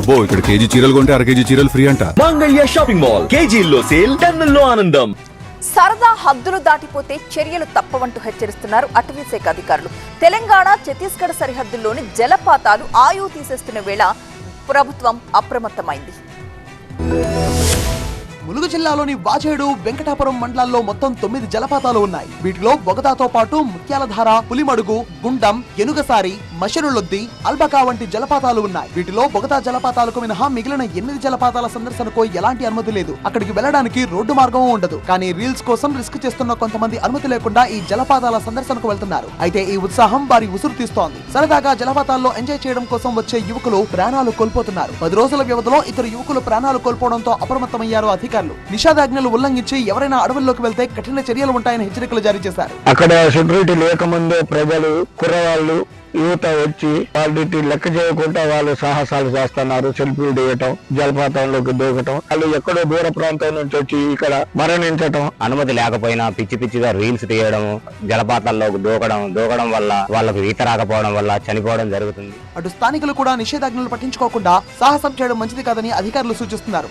అబ్బో ఇక్కడ కేజీ చీరలు కొంటే అర కేజీ చీరలు ఫ్రీ అంట. మంగళ్య షాపింగ్ మాల్, కేజీల్లో సేల్, టన్నుల్లో ఆనందం. సరదా హద్దులు దాటిపోతే చర్యలు తప్పవంటూ హెచ్చరిస్తున్నారు అటవీ శాఖ అధికారులు. తెలంగాణ ఛత్తీస్గఢ్ సరిహద్దుల్లోని జలపాతాలు ఆయువు తీసేస్తున్న వేళ ప్రభుత్వం అప్రమత్తమైంది. ములుగు జిల్లాలోని వాజేడు, వెంకటాపురం మండలాల్లో మొత్తం 9 జలపాతాలు ఉన్నాయి. వీటిలో బొగదాతో పాటు ముత్యాలధార, పులిమడుగు, గుండం, ఎనుగసారి, మషరులొద్ది, అల్బకా వంటి జలపాతాలు ఉన్నాయి. వీటిలో బొగదా జలపాతాలకు మినహా మిగిలిన 8 జలపాతాల సందర్శనకు ఎలాంటి అనుమతి లేదు. అక్కడికి వెళ్లడానికి రోడ్డు మార్గం ఉండదు. కానీ రీల్స్ కోసం రిస్క్ చేస్తున్న కొంతమంది అనుమతి లేకుండా ఈ జలపాతాల సందర్శనకు వెళ్తున్నారు. అయితే ఈ ఉత్సాహం వారి ఉసురు తీస్తోంది. సరదాగా జలపాతాల్లో ఎంజాయ్ చేయడం కోసం వచ్చే యువకులు ప్రాణాలు కోల్పోతున్నారు. 10 రోజుల వ్యవధిలో ఇద్దరు యువకులు ప్రాణాలు కోల్పోవడంతో అప్రమత్తమయ్యారు అధికారులు. నిషేధాజ్ఞలు ఉల్లంఘించి ఎవరైనా అడవుల్లోకి వెళ్తే కఠిన చర్యలు ఉంటాయని హెచ్చరికలు జారీ చేశారు. అక్కడ సెక్యూరిటీ లేకముందే ప్రజలు, కుర్రవాళ్ళు, యువత వచ్చి వాళ్ళని లెక్క చేయకుండా వాళ్ళు సాహసాలు చేస్తున్నారు. సెల్ఫీలు దిగటం, జలపాతంలోకి దూకటం, వాళ్ళు ఎక్కడో దూర ప్రాంతం నుంచి వచ్చి ఇక్కడ మరణించటం. అనుమతి లేకపోయినా పిచ్చి పిచ్చిగా రీల్స్ తీయడం, జలపాతాల్లోకి దూకడం వల్ల వాళ్ళకు ఈత రాకపోవడం వల్ల చనిపోవడం జరుగుతుంది. అటు స్థానికులు కూడా నిషేధాజ్ఞలు పట్టించుకోకుండా సాహసం చేయడం మంచిది కాదని అధికారులు సూచిస్తున్నారు.